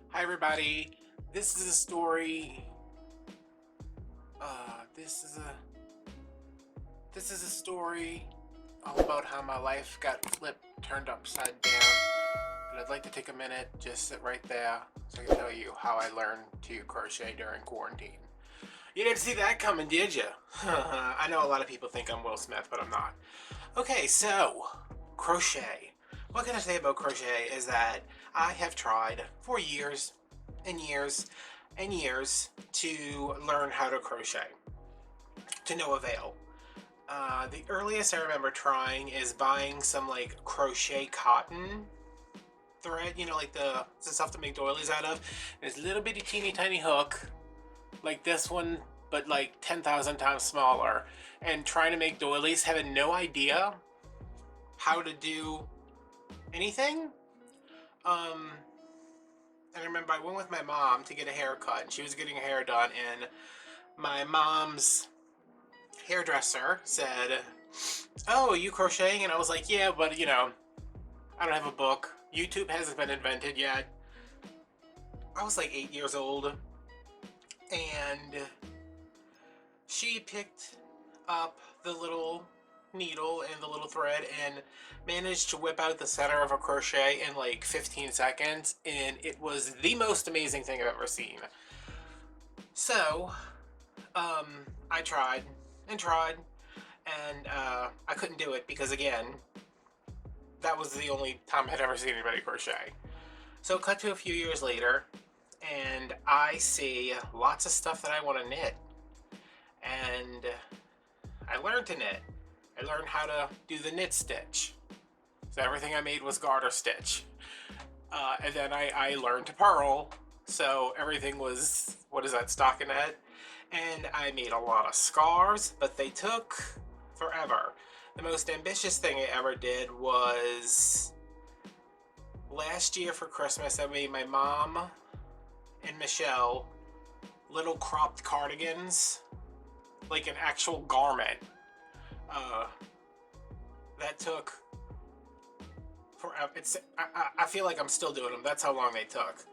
Hi everybody, this is a story, this is a story all about how my life got flipped, turned upside down, and I'd like to take a minute, just sit right there, so I can tell you how I learned to crochet during quarantine. You didn't see that coming, did you? I know a lot of people think I'm Will Smith, but I'm not. Okay, so, crochet. What can I say about crochet is that I have tried for years and years and years to learn how to crochet, to no avail. The earliest I remember trying is buying some like crochet cotton thread, you know, like the stuff to make doilies out of. There's a little bitty teeny tiny hook, like this one, but like 10,000 times smaller, and trying to make doilies, having no idea how to do anything. And I remember I went with my mom to get a haircut, and she was getting her hair done, and my mom's hairdresser said, "Oh, are you crocheting?" And I was like, "Yeah, but you know, I don't have a book. YouTube hasn't been invented yet." I was like 8 years old, and she picked up the little needle and the little thread and managed to whip out the center of a crochet in like 15 seconds, and it was the most amazing thing I've ever seen. So I tried and tried, and I couldn't do it because, again, that was the only time I'd ever seen anybody crochet. So cut to a few years later, and I see lots of stuff that I want to knit, and I learned to knit. I learned how to do the knit stitch. So everything I made was garter stitch. And then I learned to purl. So everything was, what is that, stockinette? And I made a lot of scarves, but they took forever. The most ambitious thing I ever did was last year for Christmas. I made my mom and Michelle little cropped cardigans, like an actual garment. That took forever. I feel like I'm still doing them. That's how long they took.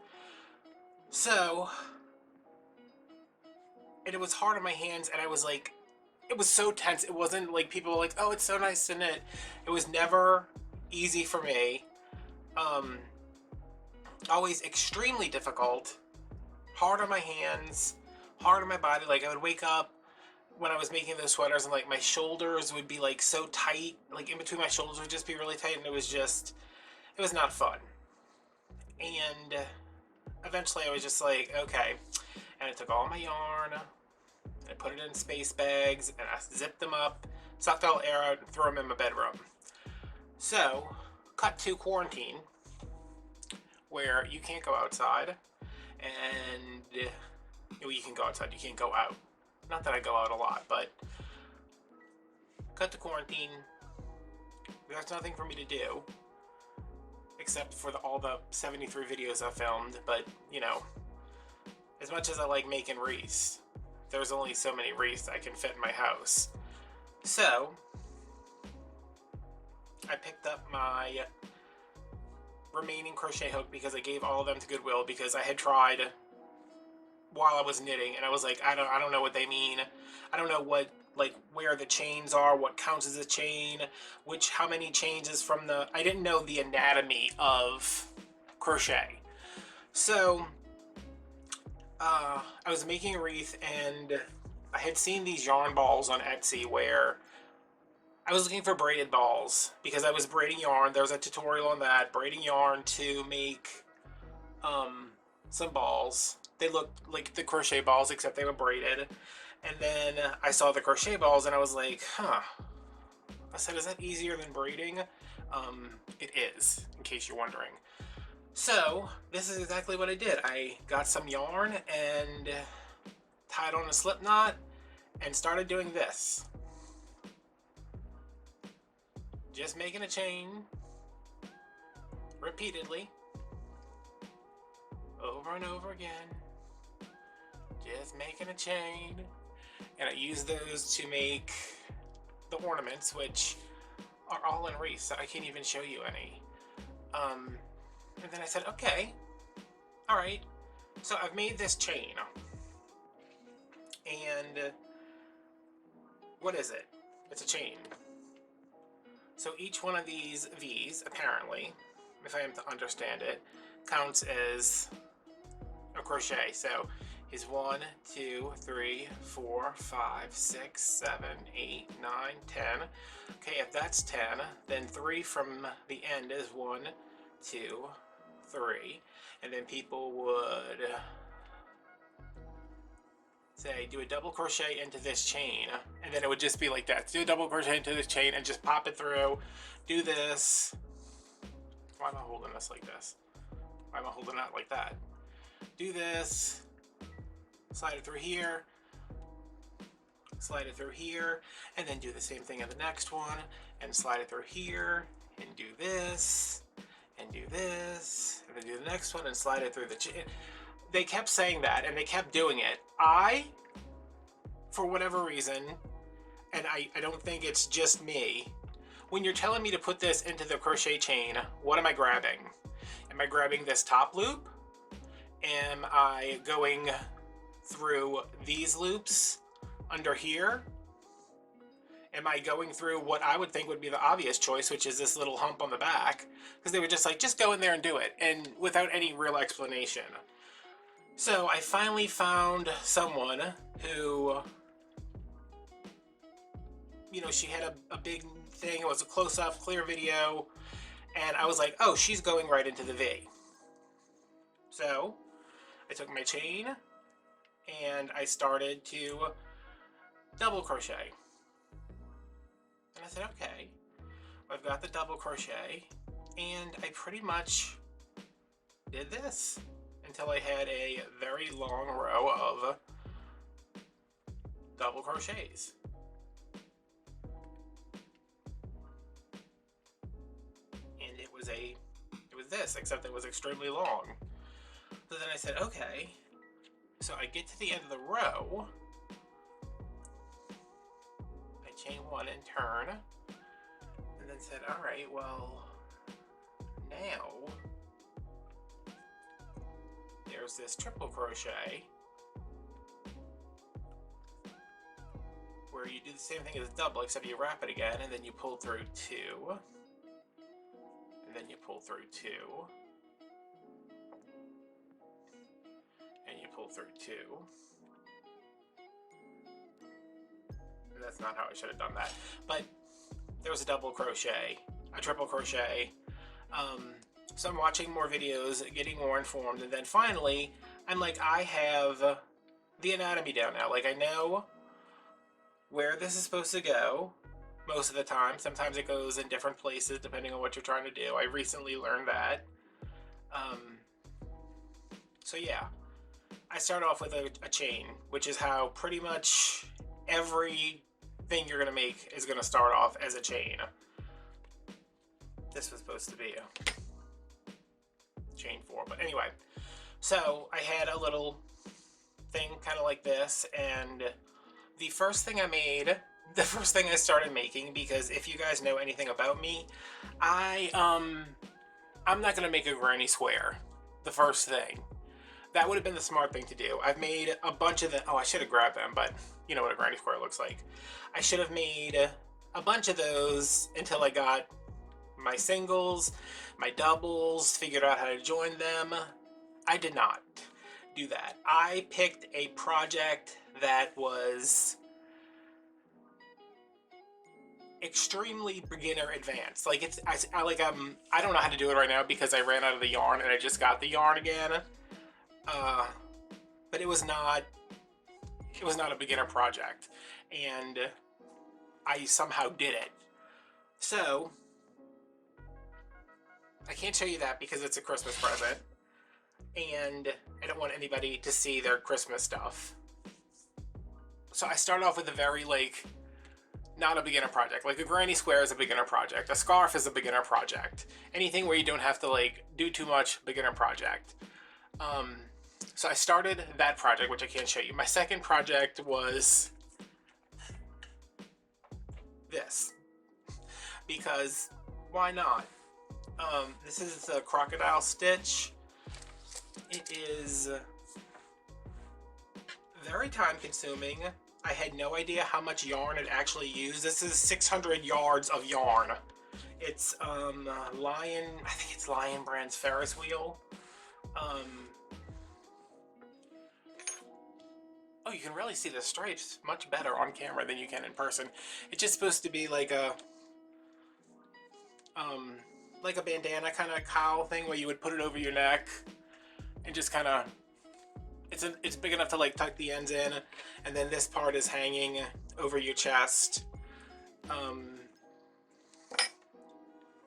So, and it was hard on my hands, and I was like, it was so tense. It wasn't like people were like, "Oh, it's so nice to knit." It was never easy for me. Always extremely difficult. Hard on my hands, hard on my body. Like I would wake up when I was making those sweaters, and like my shoulders would be like so tight, like in between my shoulders would just be really tight, and it was not fun. And eventually I was just like, okay. And I took all my yarn, and I put it in space bags, and I zipped them up, sucked all the air out, and threw them in my bedroom. So, cut to quarantine, where you can't go outside, and well, you can go outside, you can't go out. Not that I go out a lot, but cut to quarantine. There's nothing for me to do except for all the 73 videos I filmed, but you know, as much as I like making wreaths, there's only so many wreaths I can fit in my house. So I picked up my remaining crochet hook because I gave all of them to Goodwill because I had tried while I was knitting, and I was like, I don't know what they mean. I don't know what, like, where the chains are, what counts as a chain, how many chains is from the, I didn't know the anatomy of crochet. So I was making a wreath, and I had seen these yarn balls on Etsy where I was looking for braided balls because I was braiding yarn. There was a tutorial on that, braiding yarn to make some balls. They looked like the crochet balls, except they were braided. And then I saw the crochet balls, and I was like, huh. I said, is that easier than braiding? It is, in case you're wondering. So this is exactly what I did. I got some yarn and tied on a slip knot and started doing this. Just making a chain repeatedly, over and over again. was making a chain, and I used those to make the ornaments, which are all in wreaths, so I can't even show you any. And then I said, okay, all right, so I've made this chain, and what is it? It's a chain. So each one of these V's, apparently, if I am to understand it, counts as a crochet. So is 1, 2, 3, 4, 5, 6, 7, 8, 9, 10. Okay, if that's 10, then 3 from the end is 1, 2, 3. And then people would say, do a double crochet into this chain, and then it would just be like that. Do a double crochet into this chain and just pop it through. Do this. Why am I holding this like this? Why am I holding it like that? Do this. Slide it through here. Slide it through here, and then do the same thing in the next one, and slide it through here, and do this, and do this, and then do the next one, and slide it through the chain. They kept saying that, and they kept doing it. For whatever reason, and I don't think it's just me, when you're telling me to put this into the crochet chain, what am I grabbing? Am I grabbing this top loop? Am I going through these loops under here? Am I going through what I would think would be the obvious choice, which is this little hump on the back? Because they were just like, just go in there and do it, and without any real explanation. So I finally found someone who, you know, she had a big thing. It was a close-up, clear video, and I was like, oh, she's going right into the V. So I took my chain and I started to double crochet. And I said, okay, I've got the double crochet, and I pretty much did this until I had a very long row of double crochets. And it was this, except it was extremely long. So then I said, okay, so I get to the end of the row, I chain one and turn, and then said, all right, well, now there's this triple crochet where you do the same thing as double, except you wrap it again, and then you pull through 2, and then you pull through 2, and you pull through 2. And that's not how I should have done that, but there was a double crochet, a triple crochet. So I'm watching more videos, getting more informed, and then finally, I'm like, I have the anatomy down now. Like, I know where this is supposed to go most of the time. Sometimes it goes in different places depending on what you're trying to do. I recently learned that. So yeah, I start off with a chain, which is how pretty much everything you're gonna make is gonna start off as a chain. This was supposed to be a chain 4, but anyway, so I had a little thing kind of like this, and the first thing I started making, because if you guys know anything about me, I'm not gonna make a granny square the first thing. That would have been the smart thing to do. I've made a bunch of them. Oh, I should have grabbed them, but you know what a granny square looks like. I should have made a bunch of those until I got my singles, my doubles, figured out how to join them. I did not do that. I picked a project that was extremely beginner advanced. Like I don't know how to do it right now because I ran out of the yarn and I just got the yarn again. But it was not a beginner project, and I somehow did it. So I can't show you that because it's a Christmas present, and I don't want anybody to see their Christmas stuff. So I start off with a very, not a beginner project. Like a granny square is a beginner project. A scarf is a beginner project. Anything where you don't have to, do too much, beginner project. So I started that project, which I can't show you. My second project was this, because why not? This is the Crocodile Stitch. It is very time consuming. I had no idea how much yarn it actually used. This is 600 yards of yarn. It's Lion, I think it's Lion brand's Ferris wheel. Oh, you can really see the stripes much better on camera than you can in person. It's just supposed to be like a bandana kind of cowl thing where you would put it over your neck and just kind of, it's big enough to like tuck the ends in, and then this part is hanging over your chest.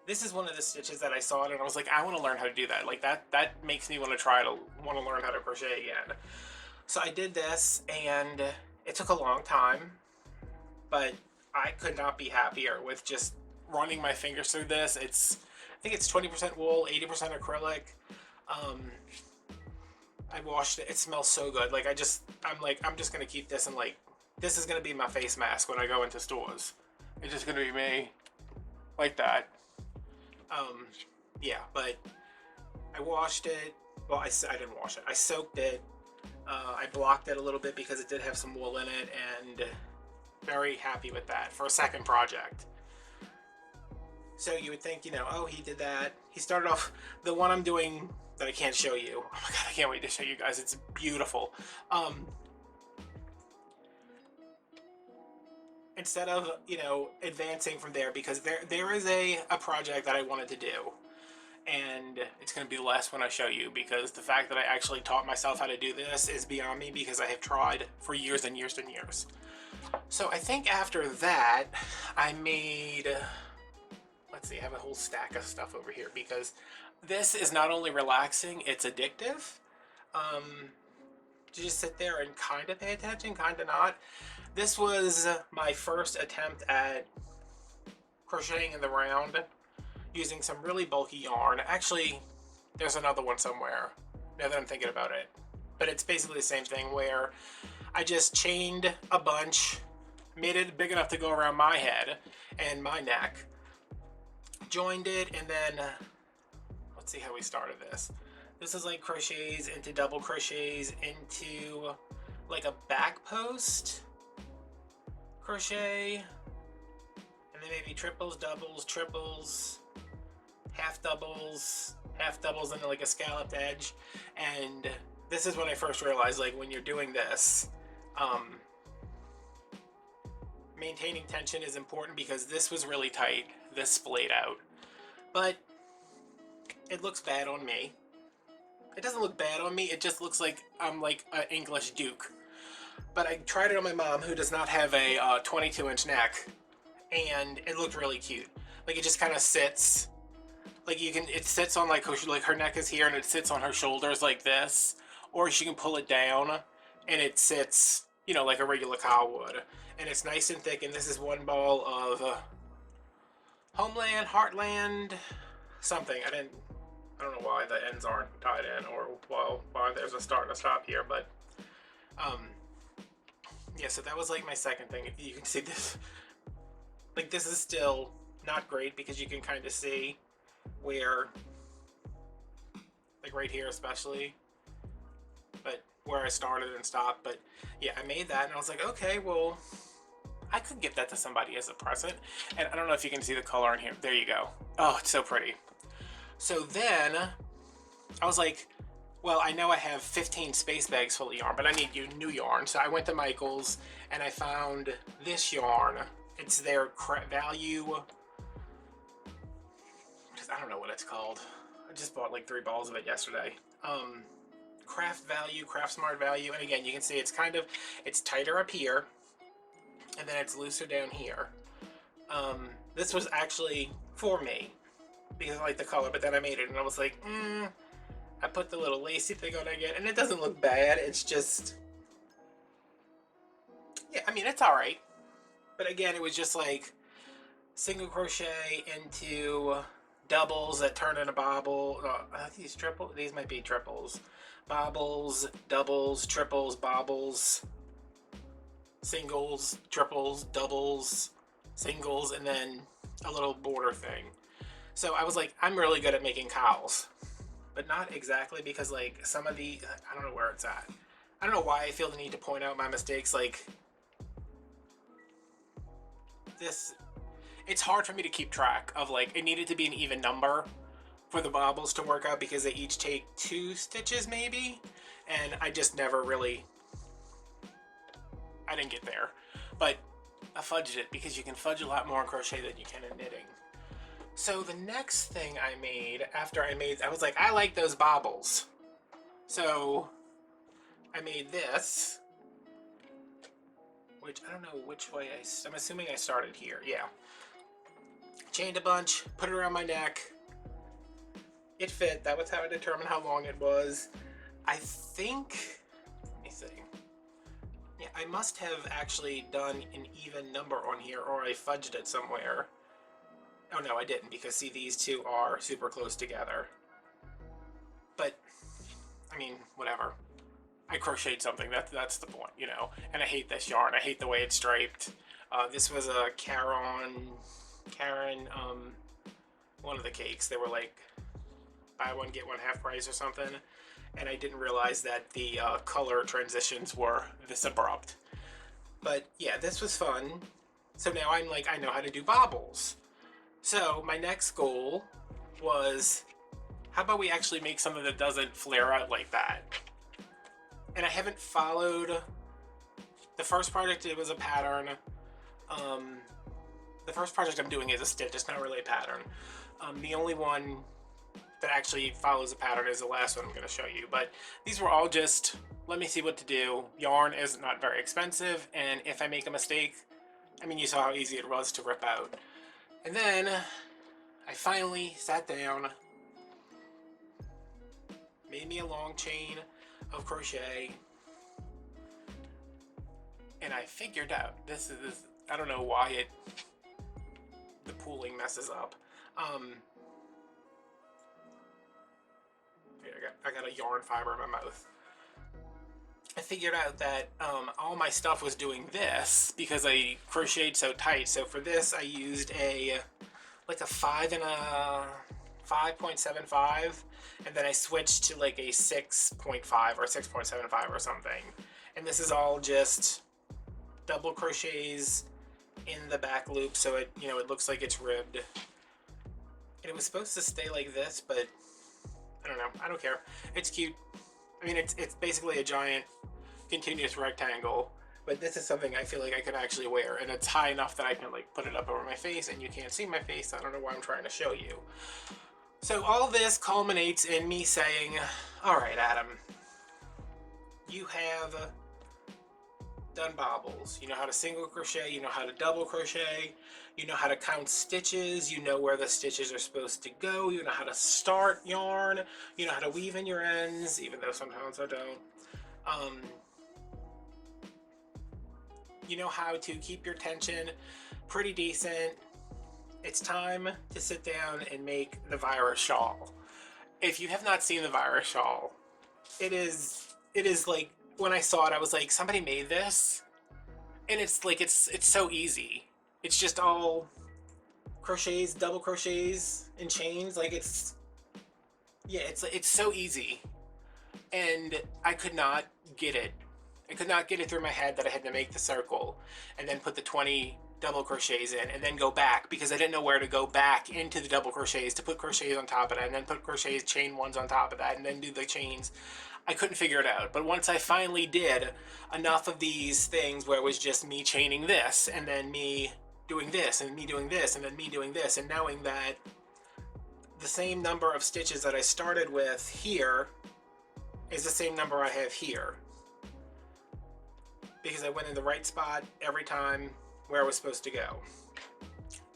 This is one of the stitches that I saw it and I was like, I want to learn how to do that. Like that makes me want to learn how to crochet again. So I did this, and it took a long time, but I could not be happier with just running my fingers through this. I think it's 20% wool, 80% acrylic. I washed it. It smells so good. Like I'm just gonna keep this, and like this is gonna be my face mask when I go into stores. It's just gonna be me, like that. Yeah, but I washed it. Well, I didn't wash it. I soaked it. I blocked it a little bit because it did have some wool in it, and very happy with that for a second project. So you would think, you know, oh, he did that. He started off, the one I'm doing that I can't show you. Oh my god, I can't wait to show you guys. It's beautiful. Instead of, you know, advancing from there, because there is a project that I wanted to do. And it's going to be less when I show you, because the fact that I actually taught myself how to do this is beyond me, because I have tried for years and years and years. So I think after that, I made, let's see, I have a whole stack of stuff over here, because this is not only relaxing, it's addictive. To just sit there and kind of pay attention, kind of not. This was my first attempt at crocheting in the round, using some really bulky yarn. Actually, there's another one somewhere, now that I'm thinking about it. But it's basically the same thing, where I just chained a bunch, made it big enough to go around my head and my neck, joined it, and then, let's see how we started this. This is like crochets into double crochets into like a back post crochet, and then maybe triples, doubles, triples, half doubles, into like a scalloped edge. And this is when I first realized, like, when you're doing this, maintaining tension is important, because this was really tight, this splayed out. But it looks bad on me. It doesn't look bad on me, it just looks like I'm like an English duke. But I tried it on my mom, who does not have a 22-inch neck, and it looked really cute. Like, it just kind of sits, like it sits on like her neck is here, and it sits on her shoulders like this, or she can pull it down, and it sits, you know, like a regular cowl would. And it's nice and thick, and this is one ball of Homeland, Heartland, something. I don't know why the ends aren't tied in, or why there's a start and a stop here, but yeah, so that was like my second thing. You can see this, like, this is still not great, because you can kind of see where, like right here especially, but where I started and stopped. But yeah, I made that, and I was like, okay, well, I could give that to somebody as a present. And I don't know if you can see the color in here. There you go. Oh, it's so pretty. So then I was like, well, I know I have 15 space bags full of yarn, but I need new yarn. So I went to Michael's, and I found this yarn. It's their value, I don't know what it's called. I just bought like 3 balls of it yesterday. Craft value, Craft Smart value. And again, you can see it's tighter up here, and then it's looser down here. This was actually for me, because I like the color, but then I made it, and I was like, I put the little lacy thing on again, and it doesn't look bad. It's just, yeah, I mean, it's alright. But again, it was just like single crochet into doubles that turn into bobble. These might be triples. bobbles, doubles, triples, bobbles, singles, triples, doubles, singles, and then a little border thing. So I was like, I'm really good at making cowls, but not exactly, because like some of the, I don't know where it's at. I don't know why I feel the need to point out my mistakes. Like this, it's hard for me to keep track of, like, it needed to be an even number for the bobbles to work out because they each take 2 stitches maybe, and I just never really, I didn't get there. But I fudged it, because you can fudge a lot more in crochet than you can in knitting. So the next thing I made after I was like, I like those bobbles. So I made this, which I don't know which way I'm assuming I started here. Yeah. Chained a bunch, put it around my neck. It fit. That was how I determined how long it was. I think, let me see. Yeah, I must have actually done an even number on here, or I fudged it somewhere. Oh no, I didn't, because see, these two are super close together. But, I mean, whatever. I crocheted something, that's the point, you know? And I hate this yarn. I hate the way it's striped. This was a Karen, one of the cakes. They were like, buy one, get one half price or something. And I didn't realize that the color transitions were this abrupt. But yeah, this was fun. So now I'm like, I know how to do bobbles. So my next goal was, how about we actually make something that doesn't flare out like that? And I haven't followed, the first project, it was a pattern. The first project I'm doing is a stitch, it's not really a pattern. The only one that actually follows a pattern is the last one I'm going to show you. But these were all just, let me see what to do. Yarn is not very expensive, and if I make a mistake, I mean, you saw how easy it was to rip out. And then I finally sat down, made me a long chain of crochet, and I figured out, this is, I don't know why the pooling messes up. I got a yarn fiber in my mouth. I figured out that all my stuff was doing this because I crocheted so tight. So for this, I used like a 5 and a 5.75, and then I switched to like a 6.5 or 6.75 or something. And this is all just double crochets in the back loop, so it, you know, it looks like it's ribbed. And it was supposed to stay like this, but I don't know. I don't care. It's cute. I mean, it's basically a giant continuous rectangle, but this is something I feel like I could actually wear, and it's high enough that I can like put it up over my face, and you can't see my face. I don't know why I'm trying to show you. So all this culminates in me saying, all right, Adam, you have done bobbles. You know how to single crochet, you know how to double crochet, you know how to count stitches, you know where the stitches are supposed to go, you know how to start yarn, you know how to weave in your ends, even though sometimes I don't. You know how to keep your tension pretty decent. It's time to sit down and make the Virus Shawl. If you have not seen the Virus Shawl, it is like, when I saw it, I was like, somebody made this, and it's like, it's so easy. It's just all crochets, double crochets, and chains. Like, it's, yeah, it's so easy, and I could not get it. I could not get it through my head that I had to make the circle and then put the 20 double crochets in and then go back, because I didn't know where to go back into the double crochets to put crochets on top of that, and then put crochets, chain ones on top of that, and then do the chains. I couldn't figure it out. But once I finally did enough of these things where it was just me chaining this, and then me doing this, and me doing this, and then me doing this, and knowing that the same number of stitches that I started with here is the same number I have here, because I went in the right spot every time where I was supposed to go.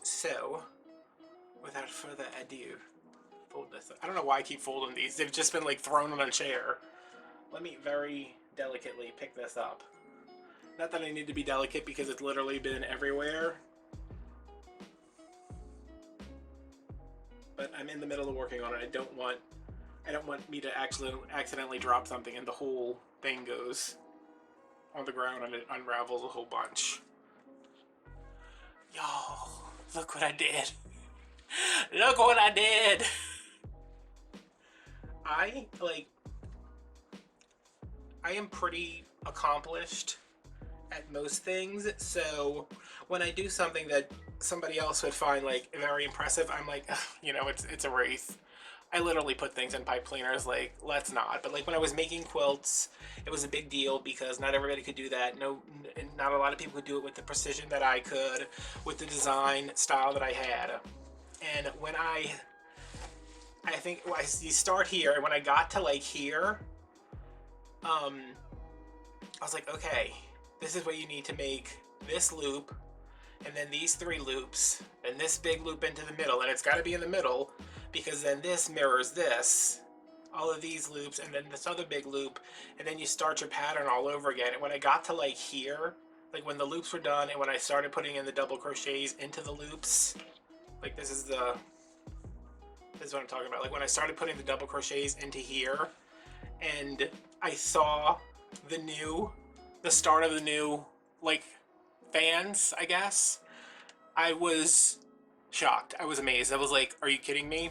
So, without further ado, fold this up. I don't know why I keep folding these. They've just been like thrown on a chair. Let me very delicately pick this up. Not that I need to be delicate, because it's literally been everywhere. But I'm in the middle of working on it. I don't want me to actually accidentally drop something and the whole thing goes on the ground and it unravels a whole bunch. Y'all, look what I did. Look what I did. I am pretty accomplished at most things, so when I do something that somebody else would find like very impressive, I'm like, you know, it's a race. I literally put things in pipe cleaners, like, let's not. But like when I was making quilts, it was a big deal because not everybody could do that. No, not a lot of people could do it with the precision that I could, with the design style that I had. And when I think you start here, and when I got to like here, I was like, okay, this is what you need to make this loop, and then these 3 loops, and this big loop into the middle, and it's got to be in the middle, because then this mirrors this, all of these loops, and then this other big loop, and then you start your pattern all over again. And when I got to like here, like when the loops were done, and when I started putting in the double crochets into the loops, like this is what I'm talking about. Like when I started putting the double crochets into here, and I saw the start of the new, like, fans, I guess, I was shocked. I was amazed. I was like, are you kidding me?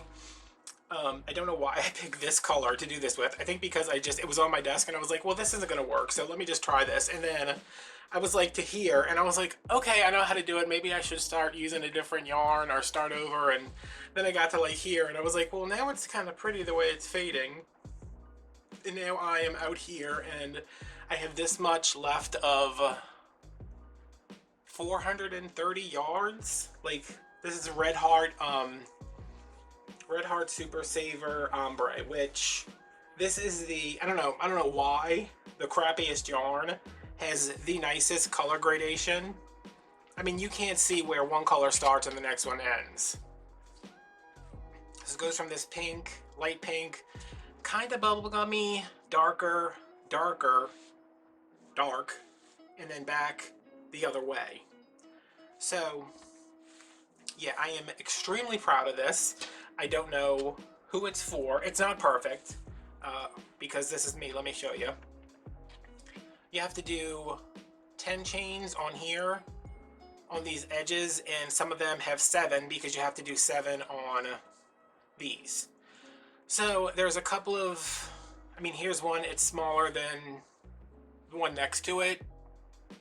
I don't know why I picked this color to do this with. I think because it was on my desk and I was like, well, this isn't gonna work, so let me just try this. And then I was like to here, and I was like, okay, I know how to do it. Maybe I should start using a different yarn or start over. And then I got to like here, and I was like, well, now it's kind of pretty the way it's fading. And now I am out here, and I have this much left of 430 yards. Like, this is Red Heart Super Saver Ombre, which this is the, I don't know why the crappiest yarn has the nicest color gradation. I mean, you can't see where one color starts and the next one ends. This goes from this pink, light pink, kind of bubblegummy, darker, dark, and then back the other way. So yeah, I am extremely proud of this. I don't know who it's for. It's not perfect, because this is me. Let me show you. You have to do 10 chains on here, on these edges, and some of them have 7 because you have to do 7 on these. So there's a couple of, I mean, here's one, it's smaller than the one next to it.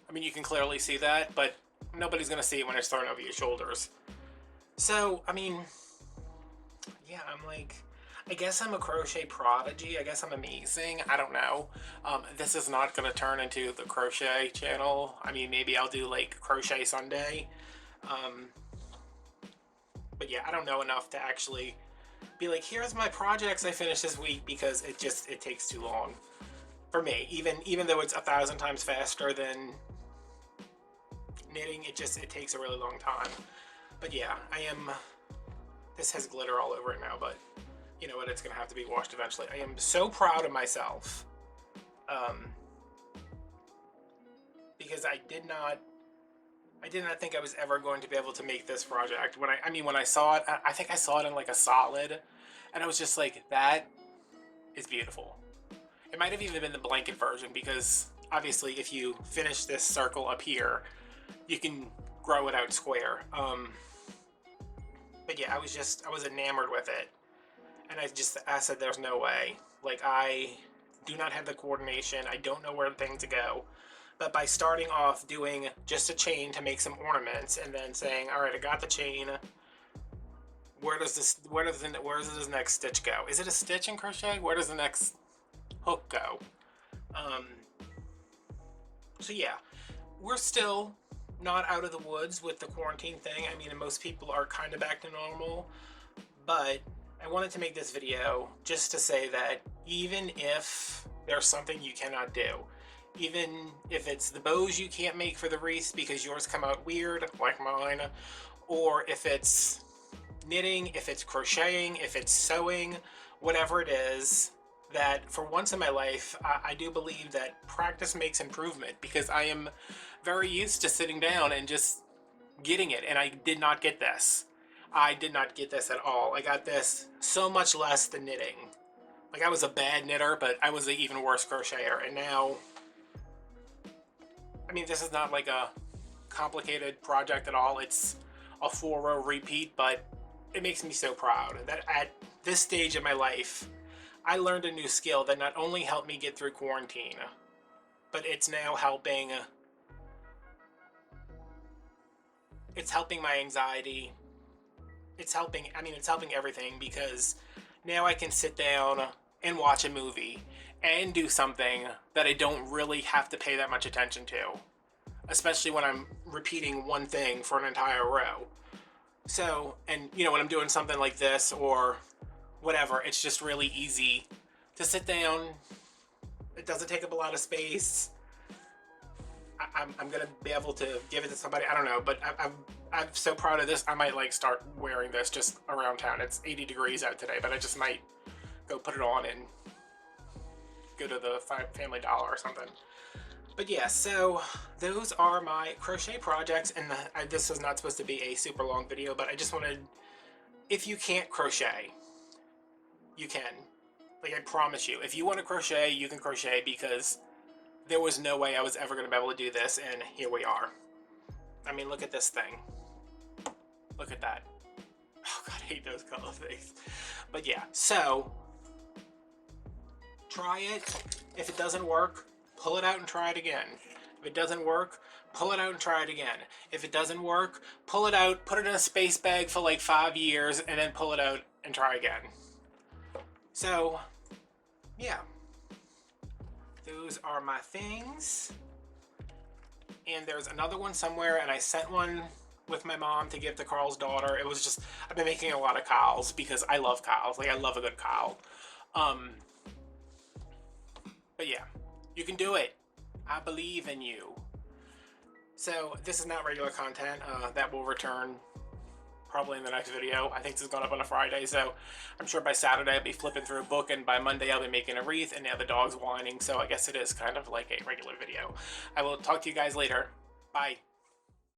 I mean, you can clearly see that, but nobody's gonna see it when it's thrown over your shoulders. So, I mean, yeah, I'm like, I guess I'm a crochet prodigy. I guess I'm amazing. I don't know. This is not going to turn into the crochet channel. I mean, maybe I'll do like Crochet Sunday. But yeah, I don't know enough to actually be like, here's my projects I finished this week, because it takes too long for me. Even though it's 1,000 times faster than knitting, it takes a really long time. But yeah, this has glitter all over it now, but you know what, it's gonna have to be washed eventually. I am so proud of myself, because I did not think I was ever going to be able to make this project. When I saw it, I think I saw it in like a solid, and I was just like, that is beautiful. It might have even been the blanket version, because obviously if you finish this circle up here, you can grow it out square. But yeah, I was enamored with it. And I said, there's no way. Like, I do not have the coordination. I don't know where things to go. But by starting off doing just a chain to make some ornaments, and then saying, all right, I got the chain. Where does this next stitch go? Is it a stitch in crochet? Where does the next hook go? So yeah, we're still not out of the woods with the quarantine thing. I mean, most people are kind of back to normal, but I wanted to make this video just to say that even if there's something you cannot do, even if it's the bows you can't make for the wreaths because yours come out weird, like mine, or if it's knitting, if it's crocheting, if it's sewing, whatever it is, that for once in my life, I do believe that practice makes improvement, because I am very used to sitting down and just getting it, and I did not get this. I did not get this at all. I got this so much less than knitting. Like, I was a bad knitter, but I was an even worse crocheter. And now, I mean, this is not like a complicated project at all. It's a 4-row repeat, but it makes me so proud that at this stage in my life, I learned a new skill that not only helped me get through quarantine, but it's now helping, it's helping my anxiety. It's helping, I mean, it's helping everything, because now I can sit down and watch a movie and do something that I don't really have to pay that much attention to, especially when I'm repeating one thing for an entire row. So, and you know, when I'm doing something like this or whatever, it's just really easy to sit down. It doesn't take up a lot of space. I'm gonna be able to give it to somebody. I don't know, but I'm so proud of this. I might like start wearing this just around town. It's 80 degrees out today, but I just might go put it on and go to the Family Dollar or something. But yeah, so those are my crochet projects, and this was not supposed to be a super long video, but I just wanted, if you can't crochet, you can. Like, I promise you, if you want to crochet, you can crochet, because there was no way I was ever going to be able to do this, and here we are. I mean, look at this thing. Look at that. Oh god, I hate those color things. But yeah, so try it. If it doesn't work, pull it out and try it again. If it doesn't work, pull it out and try it again. If it doesn't work, pull it out, put it in a space bag for like 5 years, and then pull it out and try again. So, yeah. Those are my things. And there's another one somewhere, and I sent one with my mom to give to Carl's daughter. It was just, I've been making a lot of cowls because I love cowls. Like, I love a good cowl. But yeah, you can do it. I believe in you. So this is not regular content. That will return probably in the next video. I think this is going up on a Friday, so I'm sure by Saturday I'll be flipping through a book, and by Monday I'll be making a wreath, and now the dog's whining, so I guess it is kind of like a regular video. I will talk to you guys later. Bye.